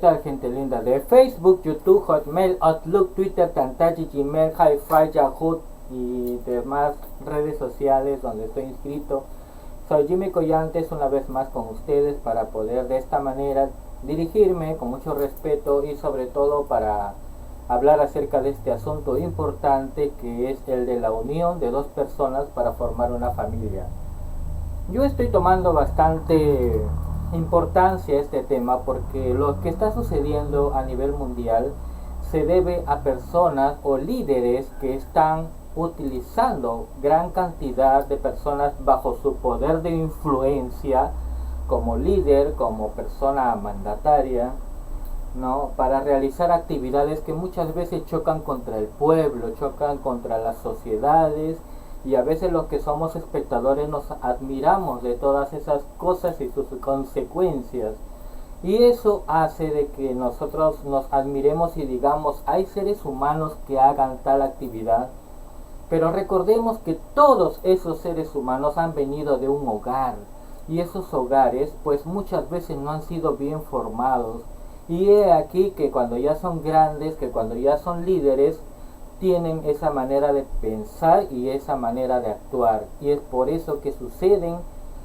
tal, gente linda de Facebook, YouTube, Hotmail, Outlook, Twitter, Tantaji, Gmail, Hi-Fi, Yahoo y demás redes sociales donde estoy inscrito? Soy Jimmy Collantes, una vez más con ustedes para poder de esta manera dirigirme con mucho respeto y sobre todo para hablar acerca de este asunto importante que es el de la unión de dos personas para formar una familia. Yo estoy tomando bastante importancia a este tema porque lo que está sucediendo a nivel mundial se debe a personas o líderes que están utilizando gran cantidad de personas bajo su poder de influencia como líder, como persona mandataria, ¿no? Para realizar actividades que muchas veces chocan contra el pueblo, chocan contra las sociedades, y a veces los que somos espectadores nos admiramos de todas esas cosas y sus consecuencias, y eso hace de que nosotros nos admiremos y digamos, hay seres humanos que hagan tal actividad. Pero recordemos que todos esos seres humanos han venido de un hogar, y esos hogares pues muchas veces no han sido bien formados, y he aquí que cuando ya son grandes, que cuando ya son líderes, tienen esa manera de pensar y esa manera de actuar, y es por eso que suceden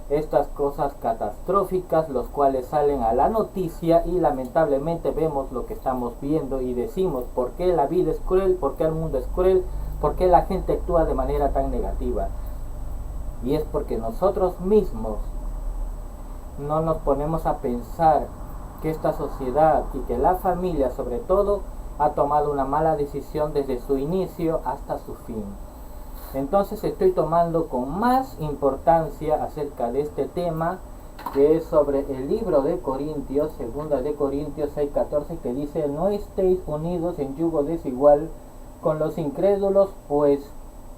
estas cosas catastróficas, los cuales salen a la noticia y lamentablemente vemos lo que estamos viendo y decimos, ¿por qué la vida es cruel? ¿Por qué el mundo es cruel? ¿Por qué la gente actúa de manera tan negativa? Y es porque nosotros mismos no nos ponemos a pensar que esta sociedad y que la familia sobre todo ha tomado una mala decisión desde su inicio hasta su fin. Entonces estoy tomando con más importancia acerca de este tema, que es sobre el libro de Corintios, segunda de Corintios 6:14, que dice: no estéis unidos en yugo desigual con los incrédulos, pues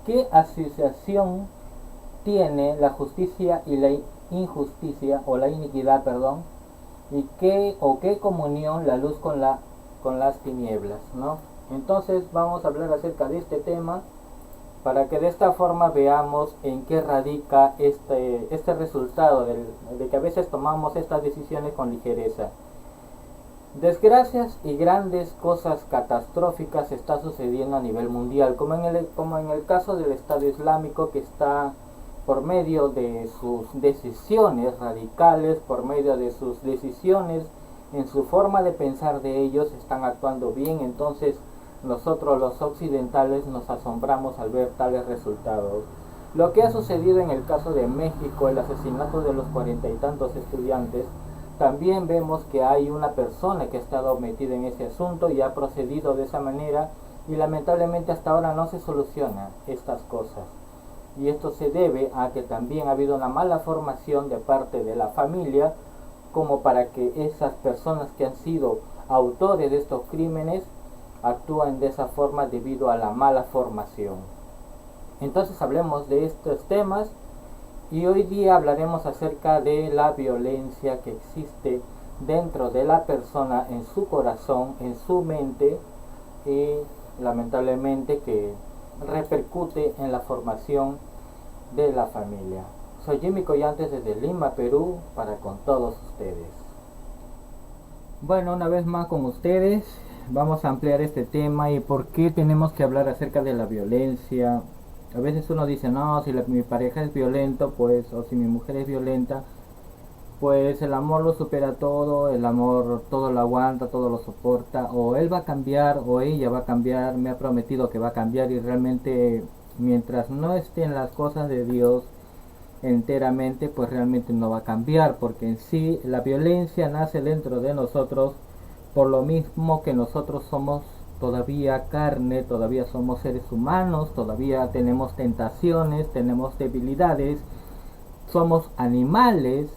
¿qué asociación tiene la justicia y la injusticia, o la iniquidad, perdón? ¿Y qué comunión la luz con las tinieblas, ¿no? Entonces vamos a hablar acerca de este tema para que de esta forma veamos en qué radica este resultado de que a veces tomamos estas decisiones con ligereza. Desgracias y grandes cosas catastróficas está sucediendo a nivel mundial, como en el caso del Estado Islámico, que está por medio de sus decisiones radicales, por medio de sus decisiones en su forma de pensar de ellos, están actuando bien. Entonces nosotros los occidentales nos asombramos al ver tales resultados. Lo que ha sucedido en el caso de México, el asesinato de los 40 y tantos estudiantes, también vemos que hay una persona que ha estado metida en ese asunto y ha procedido de esa manera, y lamentablemente hasta ahora no se solucionan estas cosas. Y esto se debe a que también ha habido una mala formación de parte de la familia, como para que esas personas que han sido autores de estos crímenes actúen de esa forma debido a la mala formación. Entonces hablemos de estos temas, y hoy día hablaremos acerca de la violencia que existe dentro de la persona, en su corazón, en su mente, y lamentablemente que repercute en la formación de la familia. Soy Jimmy Collantes desde Lima, Perú, para con todos ustedes. Bueno, una vez más con ustedes, vamos a ampliar este tema y por qué tenemos que hablar acerca de la violencia. A veces uno dice, no, si mi pareja es violento, pues, o si mi mujer es violenta, pues el amor lo supera todo, el amor todo lo aguanta, todo lo soporta, o él va a cambiar o ella va a cambiar, me ha prometido que va a cambiar, y realmente mientras no estén las cosas de Dios enteramente, pues realmente no va a cambiar, porque en sí la violencia nace dentro de nosotros, por lo mismo que nosotros somos todavía carne, todavía somos seres humanos, todavía tenemos tentaciones, tenemos debilidades, somos animales,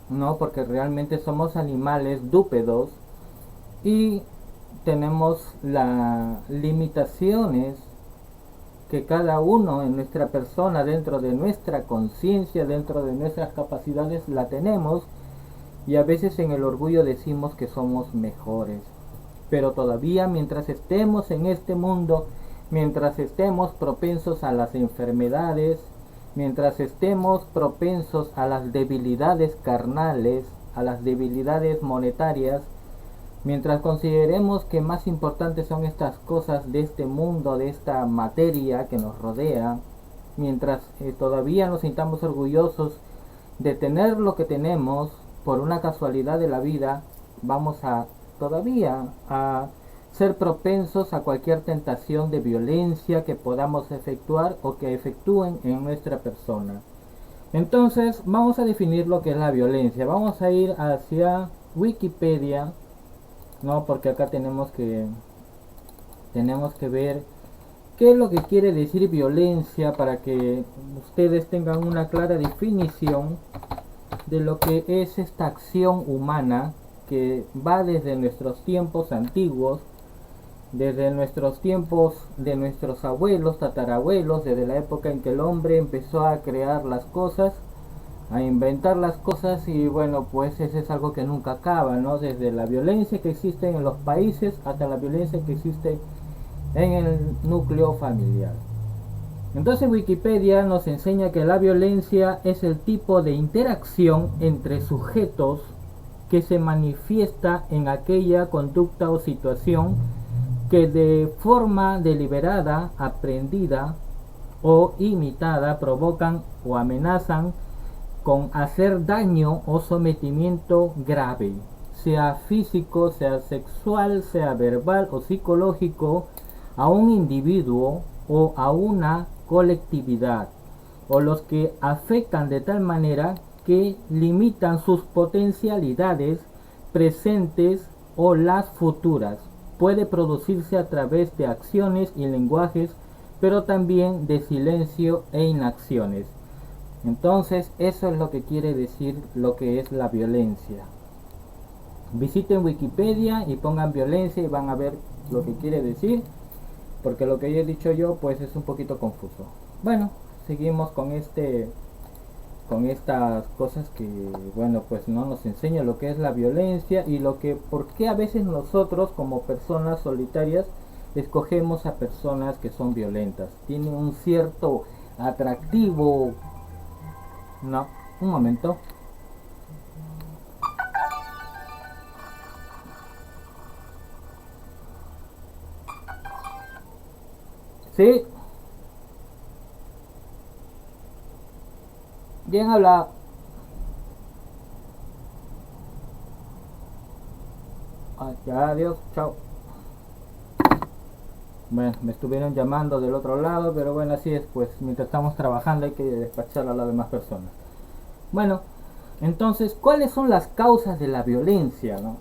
¿no? Porque realmente somos animales dúpedos y tenemos las limitaciones que cada uno en nuestra persona, dentro de nuestra conciencia, dentro de nuestras capacidades, la tenemos, y a veces en el orgullo decimos que somos mejores. Pero todavía mientras estemos en este mundo, mientras estemos propensos a las enfermedades, mientras estemos propensos a las debilidades carnales, a las debilidades monetarias, Mientras consideremos que más importantes son estas cosas de este mundo, de esta materia que nos rodea, mientras todavía nos sintamos orgullosos de tener lo que tenemos por una casualidad de la vida, vamos a todavía a ser propensos a cualquier tentación de violencia que podamos efectuar o que efectúen en nuestra persona. Entonces vamos a definir lo que es la violencia. Vamos a ir hacia Wikipedia, no, porque acá tenemos que ver qué es lo que quiere decir violencia para que ustedes tengan una clara definición de lo que es esta acción humana que va desde nuestros tiempos antiguos, desde nuestros tiempos de nuestros abuelos, tatarabuelos, desde la época en que el hombre empezó a crear las cosas, a inventar las cosas, y bueno, pues ese es algo que nunca acaba, ¿no? Desde la violencia que existe en los países hasta la violencia que existe en el núcleo familiar. Entonces Wikipedia nos enseña que la violencia es el tipo de interacción entre sujetos que se manifiesta en aquella conducta o situación que de forma deliberada, aprendida o imitada provocan o amenazan con hacer daño o sometimiento grave, sea físico, sea sexual, sea verbal o psicológico, a un individuo o a una colectividad, o los que afectan de tal manera que limitan sus potencialidades presentes o las futuras. Puede producirse a través de acciones y lenguajes, pero también de silencio e inacciones. Entonces, eso es lo que quiere decir lo que es la violencia. Visiten Wikipedia y pongan violencia y van a ver lo que quiere decir, porque lo que ya he dicho yo pues es un poquito confuso. Bueno, seguimos con estas cosas que bueno, pues no nos enseña lo que es la violencia y por qué a veces nosotros como personas solitarias escogemos a personas que son violentas. Tiene un cierto atractivo. No, un momento. Sí. Bien habla. Ya, adiós, chao. Bueno, me estuvieron llamando del otro lado, pero bueno, así es, pues mientras estamos trabajando hay que despachar a las demás personas. Bueno, entonces, ¿cuáles son las causas de la violencia, no?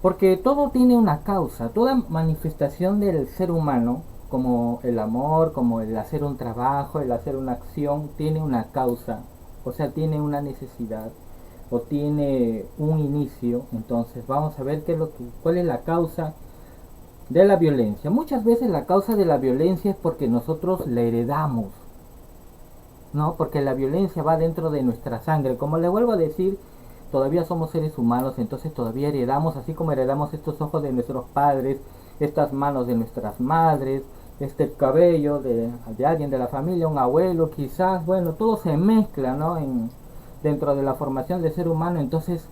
Porque todo tiene una causa, toda manifestación del ser humano, como el amor, como el hacer un trabajo, el hacer una acción, tiene una causa, o sea, tiene una necesidad o tiene un inicio. Entonces vamos a ver cuál es la causa de la violencia. Muchas veces la causa de la violencia es porque nosotros la heredamos, ¿no? Porque la violencia va dentro de nuestra sangre. Como le vuelvo a decir, todavía somos seres humanos, entonces todavía heredamos, así como heredamos estos ojos de nuestros padres, estas manos de nuestras madres, este cabello de alguien de la familia, un abuelo quizás, bueno, todo se mezcla, ¿no? Dentro de la formación del ser humano. Entonces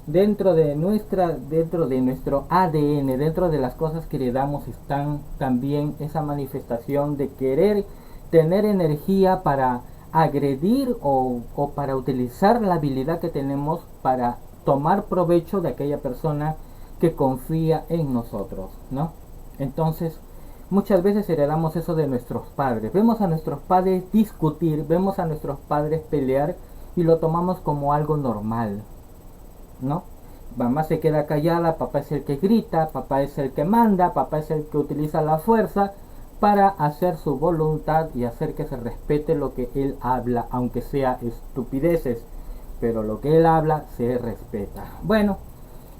dentro de nuestro ADN, dentro de las cosas que heredamos, están también esa manifestación de querer tener energía para agredir o para utilizar la habilidad que tenemos para tomar provecho de aquella persona que confía en nosotros, ¿no? Entonces, muchas veces heredamos eso de nuestros padres. Vemos a nuestros padres discutir, vemos a nuestros padres pelear y lo tomamos como algo normal, ¿no? Mamá se queda callada, papá es el que grita, papá es el que manda, papá es el que utiliza la fuerza para hacer su voluntad y hacer que se respete lo que él habla, aunque sea estupideces, pero lo que él habla se respeta. Bueno,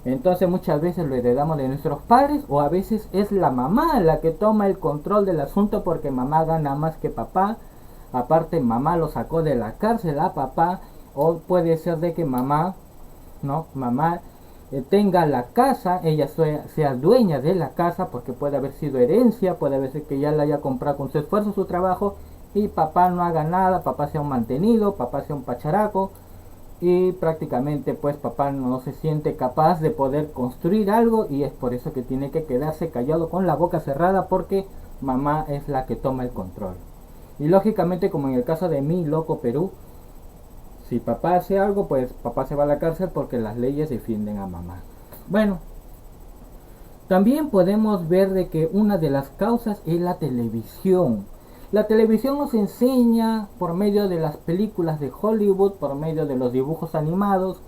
entonces muchas veces lo heredamos de nuestros padres, o a veces es la mamá la que toma el control del asunto porque mamá gana más que papá. Aparte, mamá lo sacó de la cárcel a papá, o puede ser de que mamá tenga la casa, ella sea dueña de la casa, porque puede haber sido herencia, puede haber sido que ya la haya comprado con su esfuerzo, su trabajo, y papá no haga nada, papá sea un mantenido, papá sea un pacharaco, y prácticamente pues papá no se siente capaz de poder construir algo y es por eso que tiene que quedarse callado con la boca cerrada porque mamá es la que toma el control. Y lógicamente, como en el caso de mi loco Perú, si papá hace algo, pues papá se va a la cárcel porque las leyes defienden a mamá. Bueno, también podemos ver de que una de las causas es la televisión. La televisión nos enseña por medio de las películas de Hollywood, por medio de los dibujos animados,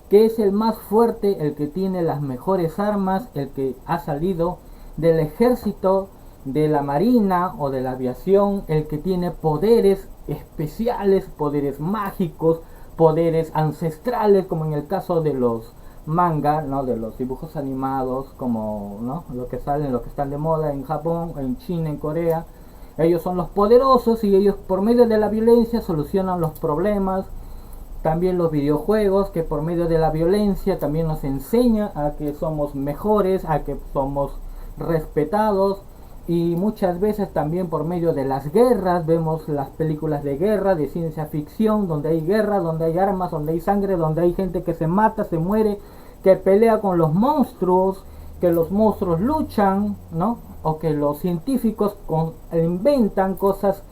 que es el más fuerte, el que tiene las mejores armas, el que ha salido del ejército, de la marina o de la aviación, el que tiene poderes especiales, poderes mágicos, poderes ancestrales, como en el caso de los manga, ¿no? De los dibujos animados, como, ¿no? Lo que salen, lo que están de moda en Japón, en China, en Corea. Ellos son los poderosos y ellos por medio de la violencia solucionan los problemas. También los videojuegos, que por medio de la violencia también nos enseña a que somos mejores, a que somos respetados. Y muchas veces también por medio de las guerras, vemos las películas de guerra, de ciencia ficción, donde hay guerra, donde hay armas, donde hay sangre, donde hay gente que se mata, se muere, que pelea con los monstruos, que los monstruos luchan, ¿no? O que los científicos inventan cosas,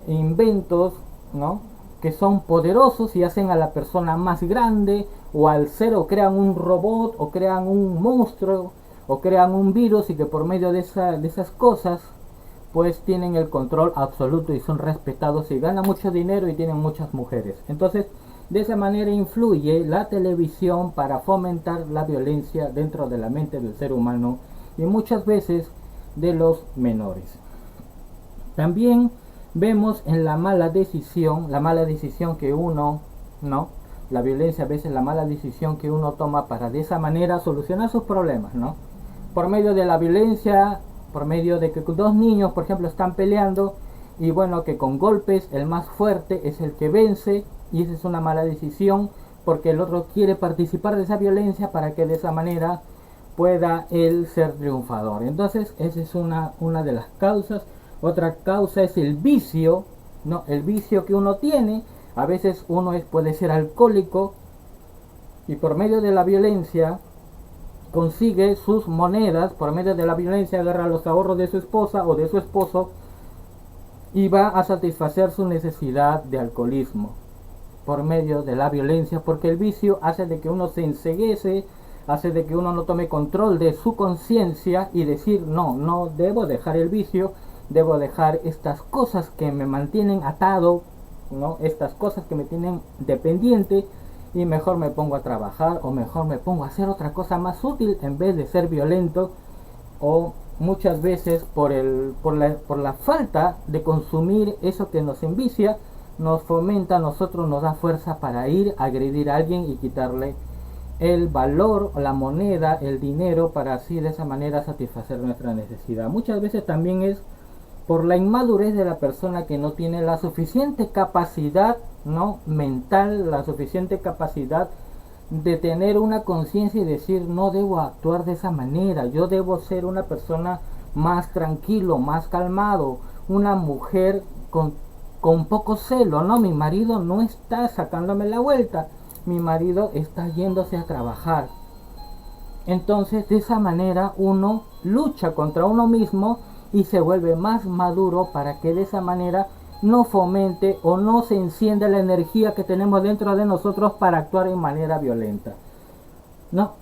inventos, ¿no? Que son poderosos y hacen a la persona más grande, o al ser, o crean un robot, o crean un monstruo, o crean un virus, y que por medio de esas cosas pues tienen el control absoluto y son respetados y ganan mucho dinero y tienen muchas mujeres. Entonces, de esa manera influye la televisión para fomentar la violencia dentro de la mente del ser humano y muchas veces de los menores. También vemos en la mala decisión que uno, ¿no? La violencia, a veces la mala decisión que uno toma para de esa manera solucionar sus problemas, ¿no? Por medio de la violencia, por medio de que dos niños, por ejemplo, están peleando y bueno, que con golpes el más fuerte es el que vence, y esa es una mala decisión porque el otro quiere participar de esa violencia para que de esa manera pueda él ser triunfador. Entonces, esa es una de las causas. Otra causa es el vicio, ¿no? El vicio que uno tiene. A veces uno puede ser alcohólico y por medio de la violencia consigue sus monedas, por medio de la violencia agarra los ahorros de su esposa o de su esposo y va a satisfacer su necesidad de alcoholismo por medio de la violencia, porque el vicio hace de que uno se enceguece, hace de que uno no tome control de su conciencia y decir no debo dejar el vicio, debo dejar estas cosas que me mantienen atado, ¿no? Estas cosas que me tienen dependiente, y mejor me pongo a trabajar o mejor me pongo a hacer otra cosa más útil en vez de ser violento. O muchas veces por la falta de consumir eso que nos envicia, nos fomenta a nosotros, nos da fuerza para ir a agredir a alguien y quitarle el valor, la moneda, el dinero, para así de esa manera satisfacer nuestra necesidad. Muchas veces también es por la inmadurez de la persona que no tiene la suficiente capacidad, ¿no? Mental, la suficiente capacidad de tener una conciencia y decir no debo actuar de esa manera, yo debo ser una persona más tranquilo, más calmado, una mujer con poco celo, ¿no? Mi marido no está sacándome la vuelta, mi marido está yéndose a trabajar. Entonces de esa manera uno lucha contra uno mismo y se vuelve más maduro para que de esa manera no fomente o no se encienda la energía que tenemos dentro de nosotros para actuar en manera violenta, ¿no?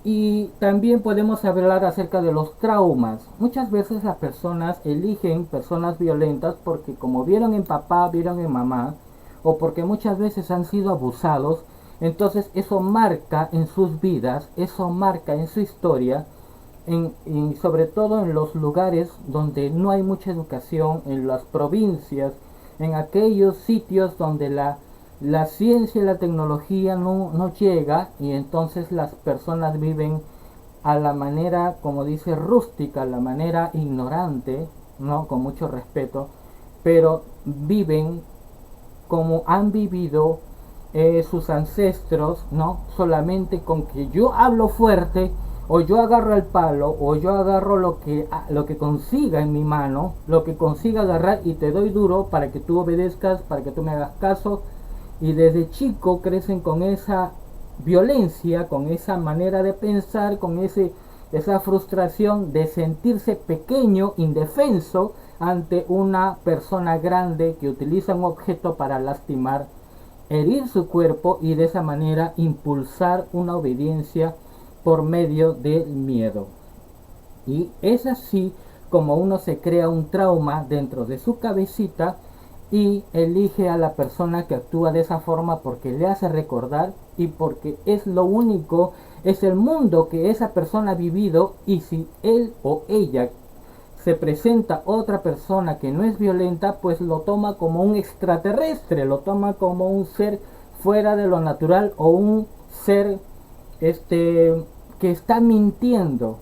Y también podemos hablar acerca de los traumas. Muchas veces las personas eligen personas violentas porque como vieron en papá, vieron en mamá, o porque muchas veces han sido abusados. Entonces eso marca en sus vidas, eso marca en su historia, y sobre todo en los lugares donde no hay mucha educación, en las provincias, en aquellos sitios donde la ciencia y la tecnología no llega, y entonces las personas viven a la manera, como dice, rústica, la manera ignorante, ¿no? Con mucho respeto, pero viven como han vivido sus ancestros, ¿no? Solamente con que yo hablo fuerte, o yo agarro el palo, o yo agarro lo que consiga en mi mano, lo que consiga agarrar, y te doy duro para que tú obedezcas, para que tú me hagas caso, y desde chico crecen con esa violencia, con esa manera de pensar, con esa frustración de sentirse pequeño, indefenso ante una persona grande que utiliza un objeto para lastimar, herir su cuerpo y de esa manera impulsar una obediencia por medio del miedo. Y es así como uno se crea un trauma dentro de su cabecita y elige a la persona que actúa de esa forma porque le hace recordar y porque es lo único, es el mundo que esa persona ha vivido, y si él o ella se presenta otra persona que no es violenta, pues lo toma como un extraterrestre, lo toma como un ser fuera de lo natural o un ser que está mintiendo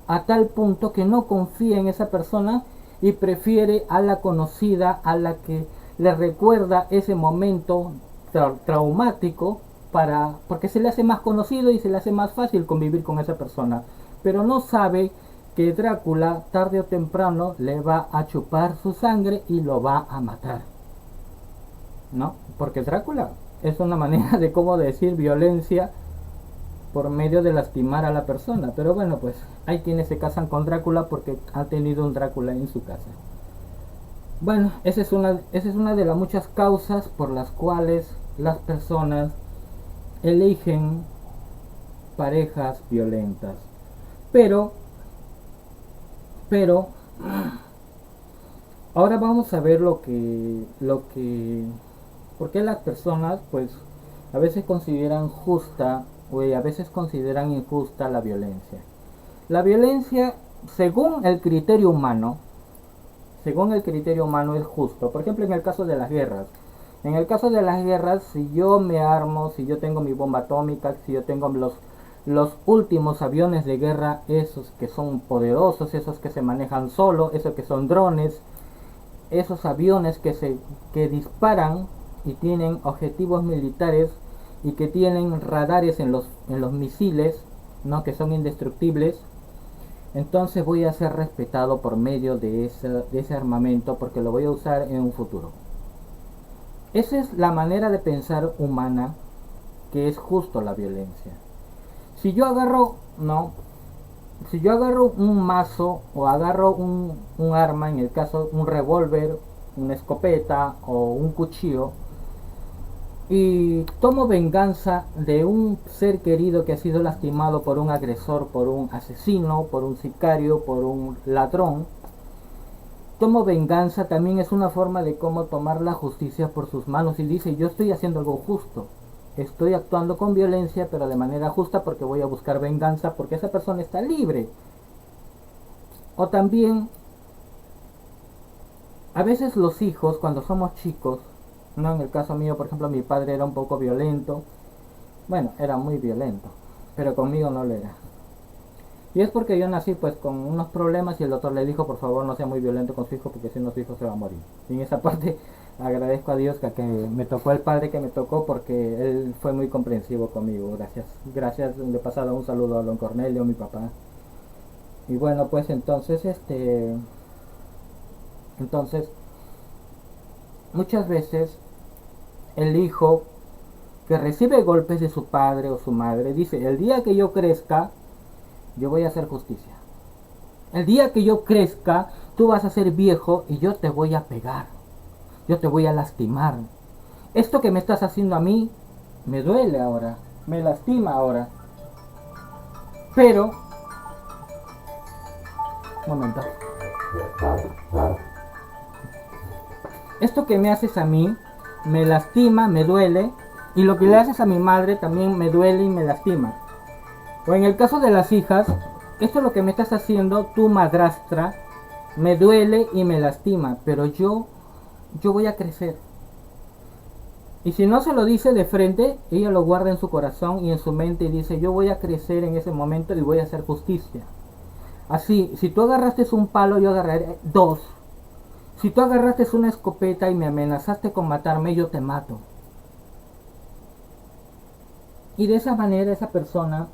a tal punto que no confía en esa persona y prefiere a la conocida, a la que le recuerda ese momento traumático, porque se le hace más conocido y se le hace más fácil convivir con esa persona, pero no sabe que Drácula tarde o temprano le va a chupar su sangre y lo va a matar, ¿no? Porque Drácula es una manera de cómo decir violencia por medio de lastimar a la persona. Pero bueno, pues hay quienes se casan con Drácula porque han tenido un Drácula en su casa. Bueno, esa es una de las muchas causas por las cuales las personas eligen parejas violentas. Pero ahora vamos a ver por qué las personas pues a veces consideran justa o a veces consideran injusta la violencia. La violencia, según el criterio humano, es justo. Por ejemplo, en el caso de las guerras. En el caso de las guerras, si yo me armo, si yo tengo mi bomba atómica, si yo tengo los últimos aviones de guerra, esos que son poderosos, esos que se manejan solo, esos que son drones, esos aviones que disparan y tienen objetivos militares y que tienen radares en los misiles, ¿no? Que son indestructibles, entonces voy a ser respetado por medio de ese armamento porque lo voy a usar en un futuro. Esa es la manera de pensar humana, que es justo la violencia. Si yo agarro un mazo o agarro un arma, en el caso un revólver, una escopeta o un cuchillo, y tomo venganza de un ser querido que ha sido lastimado por un agresor, por un asesino, por un sicario, por un ladrón, tomo venganza, también es una forma de cómo tomar la justicia por sus manos y dice, yo estoy haciendo algo justo, estoy actuando con violencia pero de manera justa porque voy a buscar venganza porque esa persona está libre. O también a veces los hijos, cuando somos chicos, no, en el caso mío, por ejemplo, mi padre era un poco violento. Bueno, era muy violento, pero conmigo no lo era. Y es porque yo nací pues con unos problemas y el doctor le dijo, por favor, no sea muy violento con su hijo porque si no su hijo se va a morir. Y en esa parte agradezco a Dios que me tocó el padre que me tocó, porque él fue muy comprensivo conmigo. Gracias, de pasada un saludo a don Cornelio, mi papá. Y bueno, pues entonces muchas veces el hijo que recibe golpes de su padre o su madre dice, el día que yo crezca, yo voy a hacer justicia. El día que yo crezca, tú vas a ser viejo y yo te voy a pegar. Yo te voy a lastimar. Esto que me estás haciendo a mí, me duele ahora, me lastima ahora. Pero, un momento. Esto que me haces a mí, me lastima, me duele. Y lo que le haces a mi madre también me duele y me lastima. O en el caso de las hijas, esto es lo que me estás haciendo, tu madrastra, me duele y me lastima, pero yo voy a crecer. Y si no se lo dice de frente, ella lo guarda en su corazón y en su mente y dice, yo voy a crecer en ese momento y voy a hacer justicia. Así, si tú agarraste un palo, yo agarraré dos. Si tú agarraste una escopeta y me amenazaste con matarme, yo te mato. Y de esa manera esa persona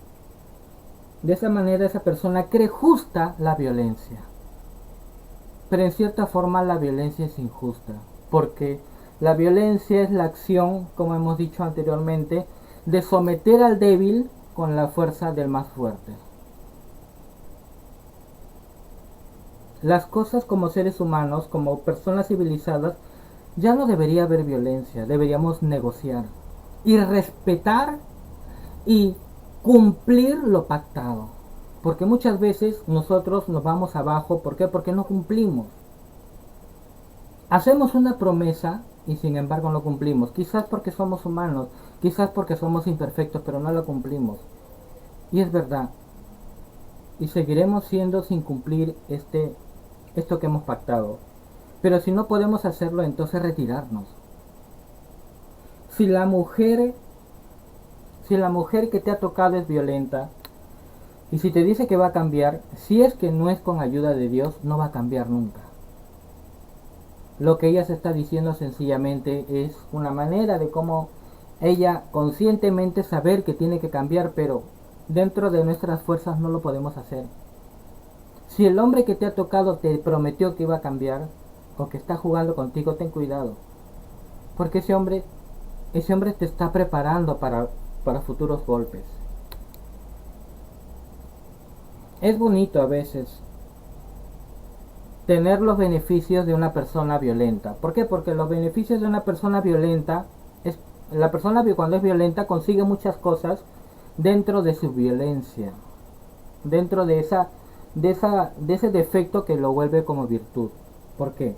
cree justa la violencia. Pero en cierta forma la violencia es injusta, porque La violencia es la acción, como hemos dicho anteriormente, de someter al débil con la fuerza del más fuerte. Las cosas como seres humanos, como personas civilizadas, ya no debería haber violencia, deberíamos negociar y respetar y cumplir lo pactado. Porque muchas veces nosotros nos vamos abajo, ¿por qué? Porque no cumplimos. Hacemos una promesa y sin embargo no cumplimos. Quizás porque somos humanos, quizás porque somos imperfectos, pero no la cumplimos. Y es verdad. Y seguiremos siendo sin cumplir esto que hemos pactado. Pero si no podemos hacerlo, entonces retirarnos. Si la mujer que te ha tocado es violenta, y si te dice que va a cambiar, si es que no es con ayuda de Dios, no va a cambiar nunca. Lo que ella se está diciendo sencillamente es una manera de cómo ella conscientemente saber que tiene que cambiar, pero dentro de nuestras fuerzas no lo podemos hacer. Si el hombre que te ha tocado te prometió que iba a cambiar, o que está jugando contigo, ten cuidado. Porque ese hombre te está preparando para futuros golpes. Es bonito a veces tener los beneficios de una persona violenta. ¿Por qué? Porque los beneficios de una persona violenta, la persona cuando es violenta consigue muchas cosas dentro de su violencia, dentro de ese defecto que lo vuelve como virtud. ¿Por qué?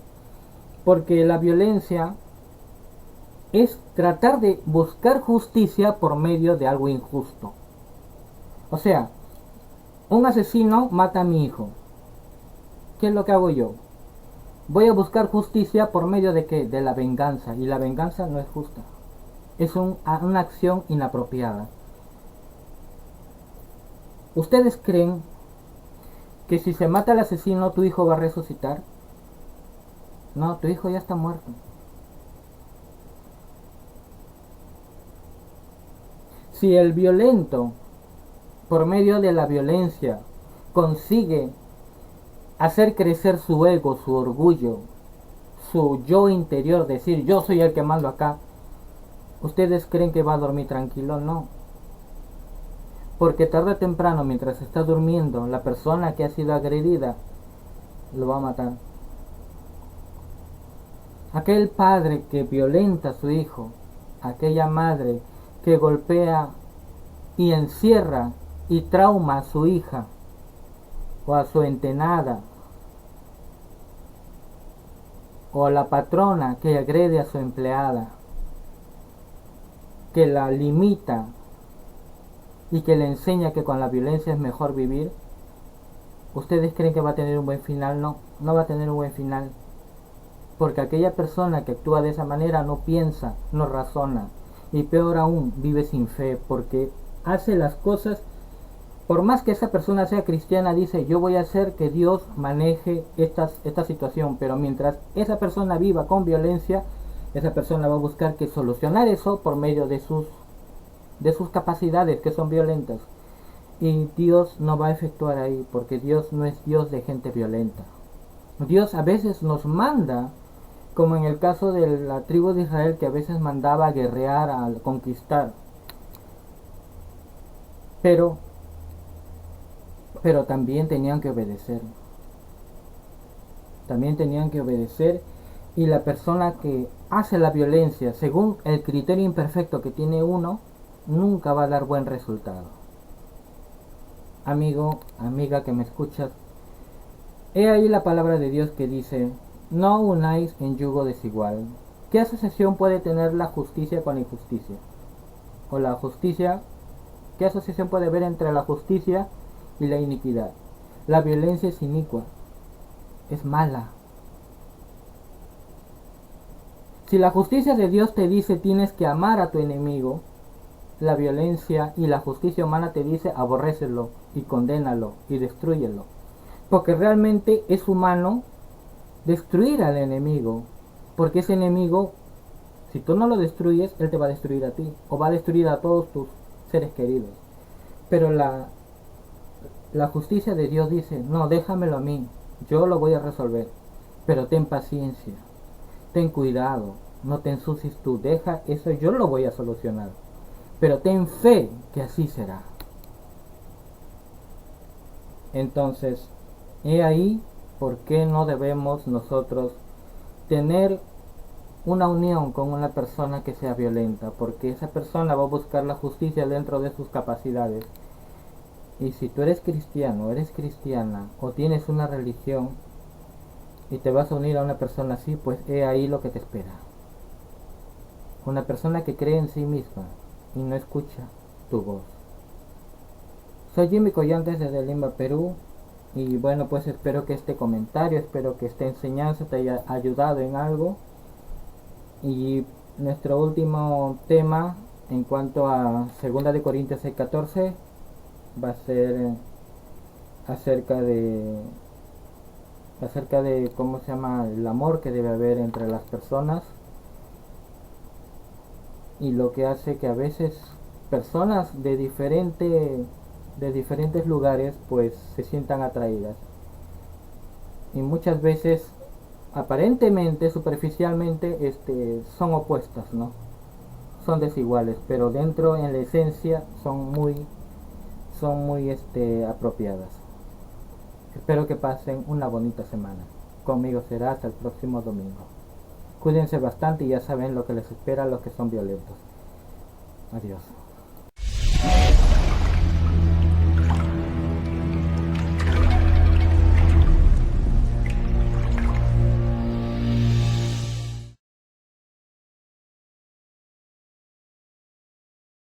Porque la violencia es tratar de buscar justicia por medio de algo injusto. O sea, un asesino mata a mi hijo. ¿Qué es lo que hago yo? Voy a buscar justicia por medio de ¿qué? De la venganza. Y la venganza no es justa. Es una acción inapropiada. ¿Ustedes creen que si se mata al asesino tu hijo va a resucitar? No, tu hijo ya está muerto. Si el violento, por medio de la violencia, consigue hacer crecer su ego, su orgullo, su yo interior, decir yo soy el que mando acá, ¿ustedes creen que va a dormir tranquilo? No. Porque tarde o temprano, mientras está durmiendo, la persona que ha sido agredida lo va a matar. Aquel padre que violenta a su hijo, aquella madre que golpea y encierra y trauma a su hija o a su entenada, o a la patrona que agrede a su empleada, que la limita y que le enseña que con la violencia es mejor vivir, ¿ustedes creen que va a tener un buen final? No, no va a tener un buen final. Porque aquella persona que actúa de esa manera no piensa, no razona. Y peor aún, vive sin fe, porque hace las cosas, por más que esa persona sea cristiana, dice, yo voy a hacer que Dios maneje esta situación. Pero mientras esa persona viva con violencia, esa persona va a buscar que solucionar eso por medio de sus capacidades que son violentas. Y Dios no va a efectuar ahí, porque Dios no es Dios de gente violenta. Dios a veces nos manda, como en el caso de la tribu de Israel, que a veces mandaba a guerrear, a conquistar. Pero también tenían que obedecer. También tenían que obedecer, y la persona que hace la violencia según el criterio imperfecto que tiene uno, nunca va a dar buen resultado. Amigo, amiga que me escuchas, he ahí la palabra de Dios que dice, no unáis en yugo desigual. ¿Qué asociación puede tener la justicia con la injusticia? O la justicia, ¿qué asociación puede haber entre la justicia y la iniquidad? La violencia es inicua, es mala. Si la justicia de Dios te dice tienes que amar a tu enemigo, la violencia y la justicia humana te dice aborrécelo y condénalo y destrúyelo. Porque realmente es humano destruir al enemigo, porque ese enemigo, si tú no lo destruyes, él te va a destruir a ti, o va a destruir a todos tus seres queridos. Pero la justicia de Dios dice, no, déjamelo a mí, yo lo voy a resolver, pero ten paciencia, ten cuidado, no te ensucies tú, deja eso, yo lo voy a solucionar. Pero ten fe que así será. Entonces, he ahí por qué no debemos nosotros tener una unión con una persona que sea violenta, porque esa persona va a buscar la justicia dentro de sus capacidades. Y si tú eres cristiano, eres cristiana o tienes una religión y te vas a unir a una persona así, pues he ahí lo que te espera. Una persona que cree en sí misma y no escucha tu voz. Soy Jimmy Collantes desde Lima, Perú. Y bueno, pues espero que este comentario, espero que esta enseñanza te haya ayudado en algo. Y nuestro último tema en cuanto a 2 de Corintios 6:14 va a ser acerca de cómo se llama el amor que debe haber entre las personas, y lo que hace que a veces personas de diferentes lugares pues se sientan atraídas, y muchas veces aparentemente, superficialmente, son opuestas, ¿no? Son desiguales, pero dentro, en la esencia, son muy apropiadas. Espero que pasen una bonita semana. Conmigo será hasta el próximo domingo. Cuídense bastante y ya saben lo que les espera a los que son violentos. Adiós.